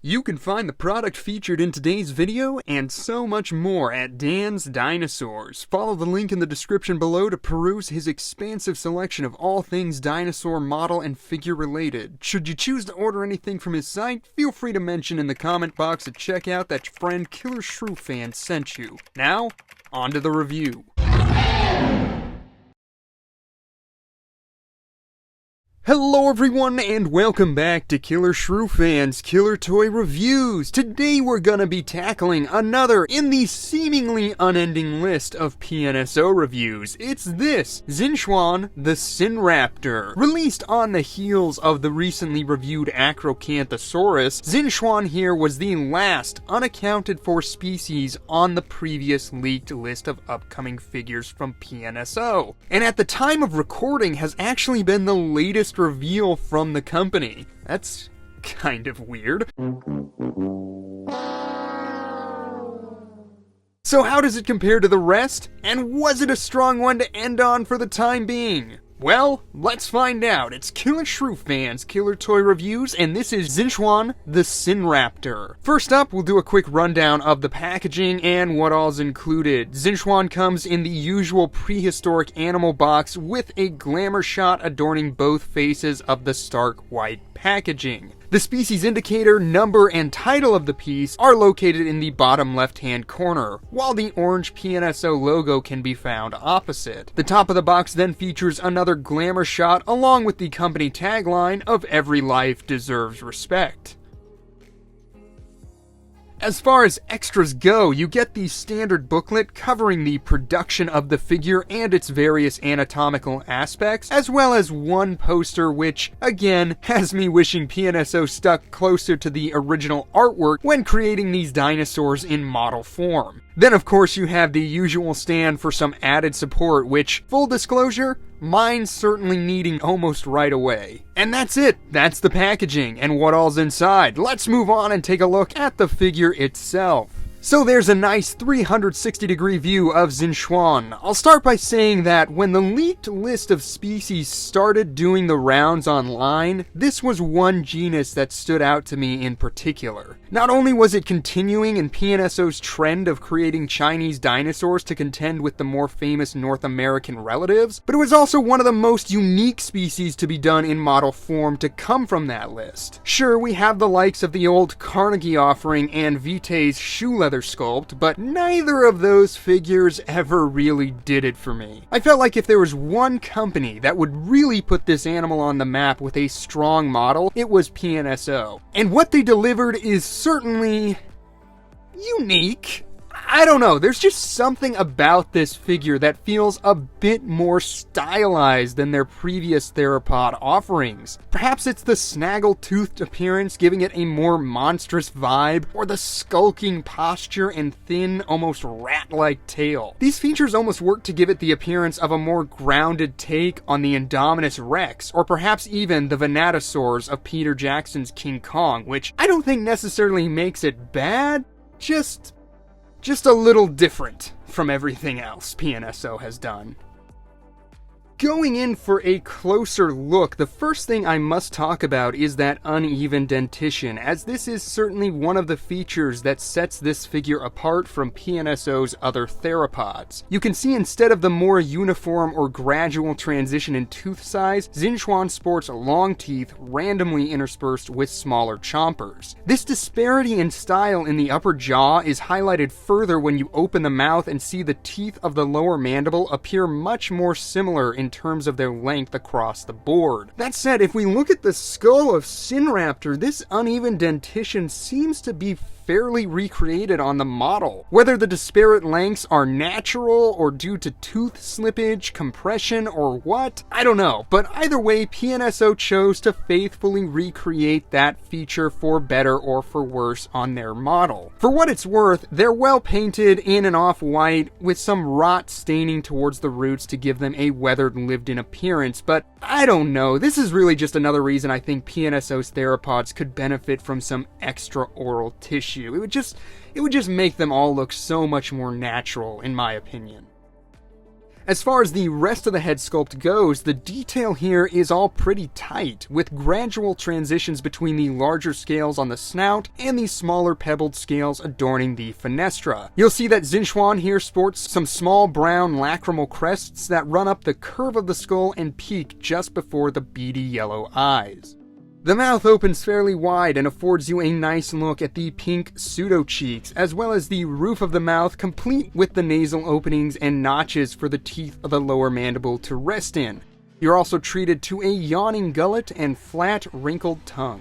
You can find the product featured in today's video and so much more at Dan's Dinosaurs. Follow the link in the description below to peruse his expansive selection of all things dinosaur model and figure related. Should you choose to order anything from his site, feel free to mention in the comment box at checkout that your friend Killer Shrew Fan sent you. Now, on to the review. Hello everyone and welcome back to Killer Shrew Fan's Killer Toy Reviews. Today we're gonna be tackling another in the seemingly unending list of PNSO reviews. It's this, Xinchaun the Sinraptor. Released on the heels of the recently reviewed Acrocanthosaurus, Xinchaun here was the last unaccounted for species on the previous leaked list of upcoming figures from PNSO. And at the time of recording has actually been the latest reveal from the company. That's kind of weird. So how does it compare to the rest? And was it a strong one to end on for the time being? Well, let's find out. It's Killer Shrew Fan's Killer Toy Reviews, and this is Xinchaun the Sinraptor. First up, we'll do a quick rundown of the packaging and what all's included. Xinchaun comes in the usual prehistoric animal box with a glamour shot adorning both faces of the stark white packaging. The species indicator, number, and title of the piece are located in the bottom left-hand corner, while the orange PNSO logo can be found opposite. The top of the box then features another glamour shot along with the company tagline of "Every life deserves respect." As far as extras go, you get the standard booklet covering the production of the figure and its various anatomical aspects, as well as one poster which, again, has me wishing PNSO stuck closer to the original artwork when creating these dinosaurs in model form. Then of course you have the usual stand for some added support, which, full disclosure, mine's certainly needing almost right away. And that's it. That's the packaging and what all's inside. Let's move on and take a look at the figure itself. So there's a nice 360-degree view of Xinchaun. I'll start by saying that when the leaked list of species started doing the rounds online, this was one genus that stood out to me in particular. Not only was it continuing in PNSO's trend of creating Chinese dinosaurs to contend with the more famous North American relatives, but it was also one of the most unique species to be done in model form to come from that list. Sure, we have the likes of the old Carnegie offering and Vitae's shoe leather sculpt, but neither of those figures ever really did it for me. I felt like if there was one company that would really put this animal on the map with a strong model, it was PNSO. And what they delivered is certainly unique. I don't know, there's just something about this figure that feels a bit more stylized than their previous theropod offerings. Perhaps it's the snaggle-toothed appearance giving it a more monstrous vibe, or the skulking posture and thin, almost rat-like tail. These features almost work to give it the appearance of a more grounded take on the Indominus Rex, or perhaps even the Venatosaurs of Peter Jackson's King Kong, which I don't think necessarily makes it bad, just a little different from everything else PNSO has done. Going in for a closer look, the first thing I must talk about is that uneven dentition, as this is certainly one of the features that sets this figure apart from PNSO's other theropods. You can see instead of the more uniform or gradual transition in tooth size, Xinchaun sports long teeth randomly interspersed with smaller chompers. This disparity in style in the upper jaw is highlighted further when you open the mouth and see the teeth of the lower mandible appear much more similar in terms of their length across the board. That said, if we look at the skull of Sinraptor, this uneven dentition seems to be fairly recreated on the model. Whether the disparate lengths are natural or due to tooth slippage, compression, or what, I don't know. But either way, PNSO chose to faithfully recreate that feature for better or for worse on their model. For what it's worth, they're well painted in an off-white with some rot staining towards the roots to give them a weathered, lived-in appearance, but I don't know. This is really just another reason I think PNSO's theropods could benefit from some extra oral tissue. It would just make them all look so much more natural, in my opinion. As far as the rest of the head sculpt goes, the detail here is all pretty tight, with gradual transitions between the larger scales on the snout and the smaller pebbled scales adorning the fenestra. You'll see that Xinchaun here sports some small brown lacrimal crests that run up the curve of the skull and peak just before the beady yellow eyes. The mouth opens fairly wide and affords you a nice look at the pink pseudo-cheeks, as well as the roof of the mouth, complete with the nasal openings and notches for the teeth of the lower mandible to rest in. You're also treated to a yawning gullet and flat, wrinkled tongue.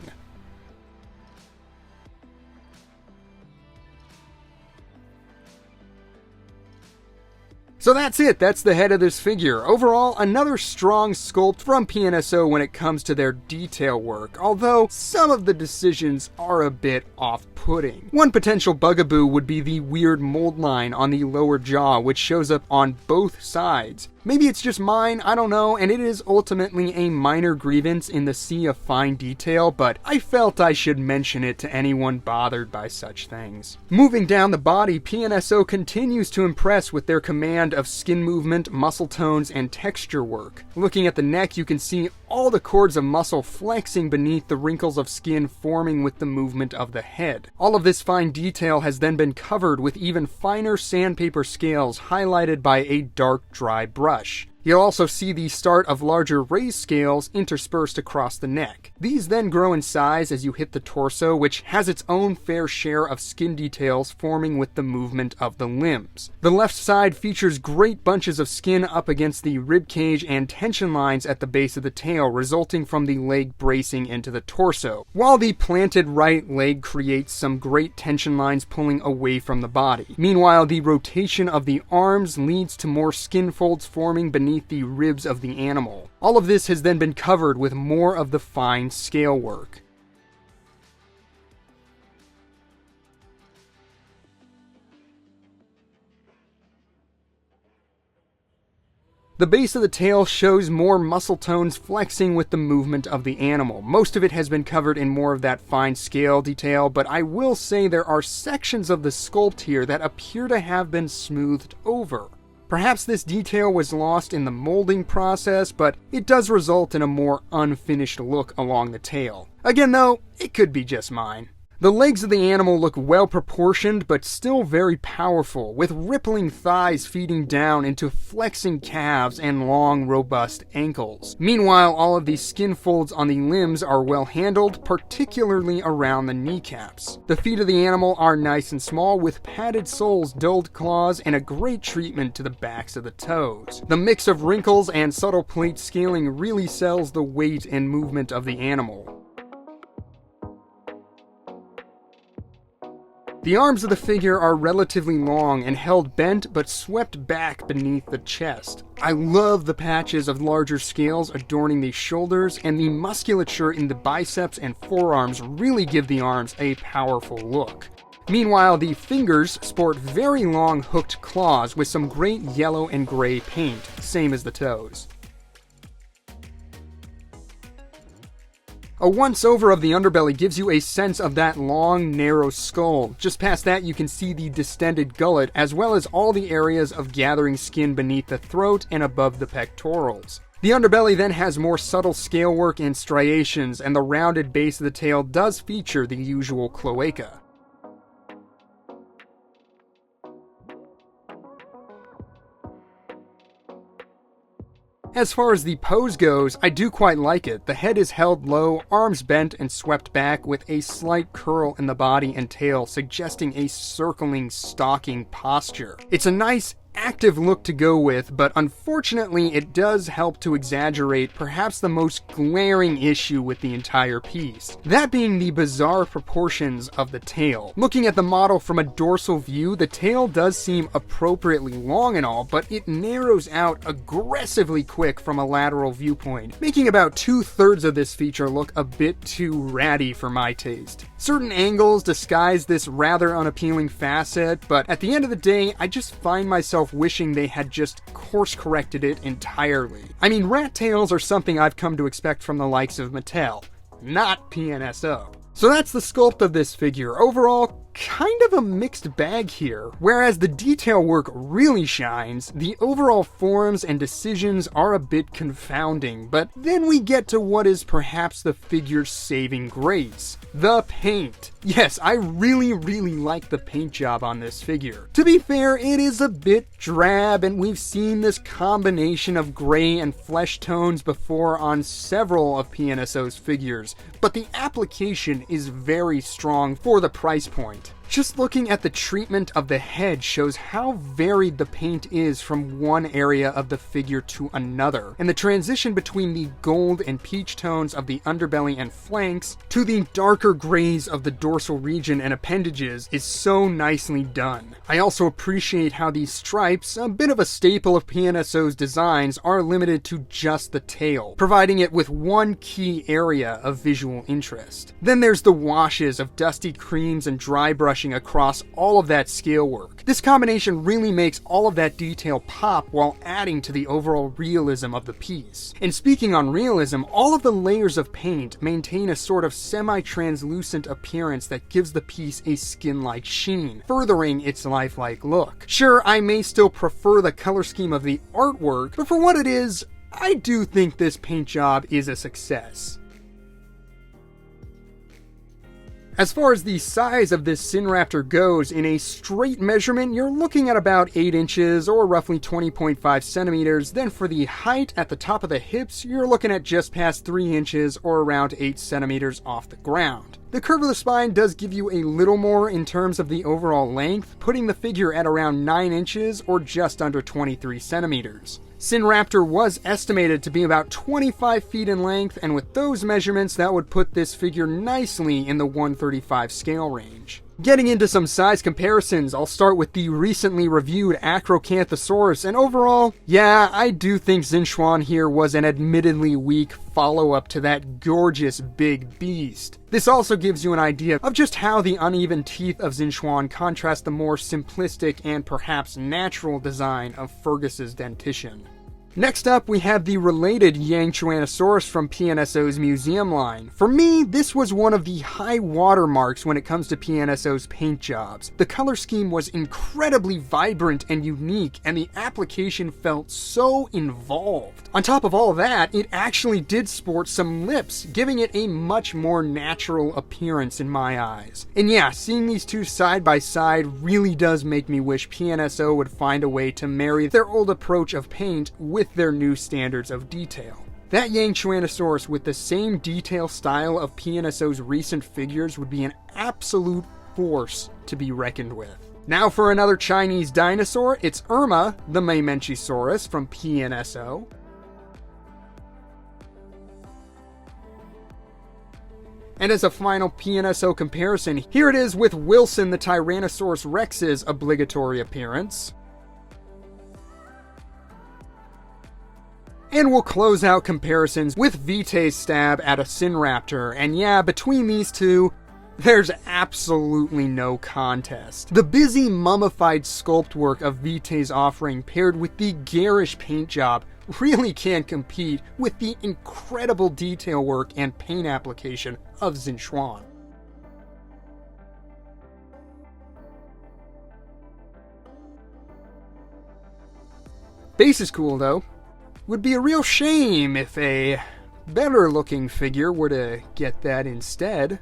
So that's it, that's the head of this figure. Overall, another strong sculpt from PNSO when it comes to their detail work, although some of the decisions are a bit off-putting. One potential bugaboo would be the weird mold line on the lower jaw, which shows up on both sides. Maybe it's just mine, I don't know, and it is ultimately a minor grievance in the sea of fine detail, but I felt I should mention it to anyone bothered by such things. Moving down the body, PNSO continues to impress with their command of skin movement, muscle tones, and texture work. Looking at the neck, you can see all the cords of muscle flexing beneath the wrinkles of skin forming with the movement of the head. All of this fine detail has then been covered with even finer sandpaper scales highlighted by a dark, dry brush. You'll also see the start of larger raised scales interspersed across the neck. These then grow in size as you hit the torso, which has its own fair share of skin details forming with the movement of the limbs. The left side features great bunches of skin up against the rib cage and tension lines at the base of the tail, resulting from the leg bracing into the torso, while the planted right leg creates some great tension lines pulling away from the body. Meanwhile, the rotation of the arms leads to more skin folds forming beneath the ribs of the animal. All of this has then been covered with more of the fine scale work. The base of the tail shows more muscle tones flexing with the movement of the animal. Most of it has been covered in more of that fine scale detail, but I will say there are sections of the sculpt here that appear to have been smoothed over. Perhaps this detail was lost in the molding process, but it does result in a more unfinished look along the tail. Again though, it could be just mine. The legs of the animal look well proportioned, but still very powerful, with rippling thighs feeding down into flexing calves and long, robust ankles. Meanwhile, all of these skin folds on the limbs are well handled, particularly around the kneecaps. The feet of the animal are nice and small, with padded soles, dulled claws, and a great treatment to the backs of the toes. The mix of wrinkles and subtle plate scaling really sells the weight and movement of the animal. The arms of the figure are relatively long and held bent but swept back beneath the chest. I love the patches of larger scales adorning the shoulders, and the musculature in the biceps and forearms really give the arms a powerful look. Meanwhile, the fingers sport very long hooked claws with some great yellow and gray paint, same as the toes. A once-over of the underbelly gives you a sense of that long, narrow skull. Just past that, you can see the distended gullet, as well as all the areas of gathering skin beneath the throat and above the pectorals. The underbelly then has more subtle scale work and striations, and the rounded base of the tail does feature the usual cloaca. As far as the pose goes, I do quite like it. The head is held low, arms bent and swept back, with a slight curl in the body and tail, suggesting a circling, stalking posture. It's a nice, active look to go with, but unfortunately it does help to exaggerate perhaps the most glaring issue with the entire piece, that being the bizarre proportions of the tail. Looking at the model from a dorsal view, the tail does seem appropriately long and all, but it narrows out aggressively quick from a lateral viewpoint, making about 2/3 of this feature look a bit too ratty for my taste. Certain angles disguise this rather unappealing facet, but at the end of the day, I just find myself wishing they had just course-corrected it entirely. I mean, rat tails are something I've come to expect from the likes of Mattel, not PNSO. So that's the sculpt of this figure. Overall, kind of a mixed bag here. Whereas the detail work really shines, the overall forms and decisions are a bit confounding, but then we get to what is perhaps the figure's saving grace: the paint. Yes, I really like the paint job on this figure. To be fair, it is a bit drab, and we've seen this combination of gray and flesh tones before on several of PNSO's figures, but the application is very strong for the price point. Just looking at the treatment of the head shows how varied the paint is from one area of the figure to another, and the transition between the gold and peach tones of the underbelly and flanks to the darker grays of the dorsal region and appendages is so nicely done. I also appreciate how these stripes, a bit of a staple of PNSO's designs, are limited to just the tail, providing it with one key area of visual interest. Then there's the washes of dusty creams and dry brushing across all of that scale work. This combination really makes all of that detail pop while adding to the overall realism of the piece. And speaking on realism, all of the layers of paint maintain a sort of semi-translucent appearance that gives the piece a skin-like sheen, furthering its lifelike look. Sure, I may still prefer the color scheme of the artwork, but for what it is, I do think this paint job is a success. As far as the size of this Sinraptor goes, in a straight measurement, you're looking at about 8 inches or roughly 20.5 centimeters. Then for the height at the top of the hips, you're looking at just past 3 inches or around 8 centimeters off the ground. The curve of the spine does give you a little more in terms of the overall length, putting the figure at around 9 inches or just under 23 centimeters. Sinraptor was estimated to be about 25 feet in length, and with those measurements, that would put this figure nicely in the 135 scale range. Getting into some size comparisons, I'll start with the recently reviewed Acrocanthosaurus, and overall, yeah, I do think Xinchaun here was an admittedly weak follow-up to that gorgeous big beast. This also gives you an idea of just how the uneven teeth of Xinchaun contrast the more simplistic and perhaps natural design of Fergus's dentition. Next up, we have the related Xinchaun from PNSO's museum line. For me, this was one of the high watermarks when it comes to PNSO's paint jobs. The color scheme was incredibly vibrant and unique, and the application felt so involved. On top of all that, it actually did sport some lips, giving it a much more natural appearance in my eyes. And yeah, seeing these two side by side really does make me wish PNSO would find a way to marry their old approach of paint with their new standards of detail. That Xinchaun with the same detail style of PNSO's recent figures would be an absolute force to be reckoned with. Now for another Chinese dinosaur, it's Irma, the Mamenchisaurus from PNSO. And as a final PNSO comparison, here it is with Wilson the Tyrannosaurus Rex's obligatory appearance. And we'll close out comparisons with Vitae's stab at a Sinraptor, and yeah, between these two, there's absolutely no contest. The busy mummified sculpt work of Vitae's offering paired with the garish paint job really can't compete with the incredible detail work and paint application of Xinchaun. Base is cool though. Would be a real shame if a better looking figure were to get that instead.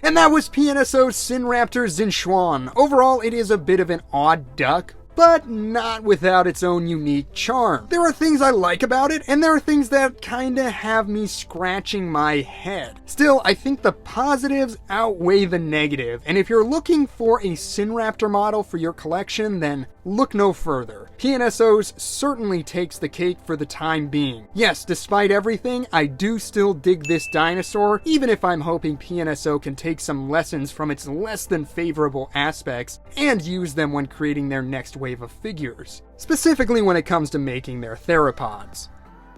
And that was PNSO's Sinraptor Xinchaun. Overall, it is a bit of an odd duck, but not without its own unique charm. There are things I like about it, and there are things that kinda have me scratching my head. Still, I think the positives outweigh the negative, and if you're looking for a Sinraptor model for your collection, then look no further. PNSO's certainly takes the cake for the time being. Yes, despite everything, I do still dig this dinosaur, even if I'm hoping PNSO can take some lessons from its less than favorable aspects and use them when creating their next wave of figures, specifically when it comes to making their theropods.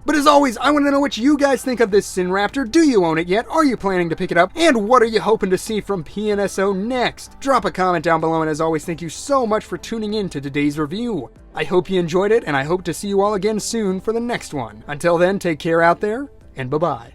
But as always, I want to know what you guys think of this Sinraptor. Do you own it yet? Are you planning to pick it up? And what are you hoping to see from PNSO next? Drop a comment down below, and as always, thank you so much for tuning in to today's review. I hope you enjoyed it, and I hope to see you all again soon for the next one. Until then, take care out there, and bye-bye.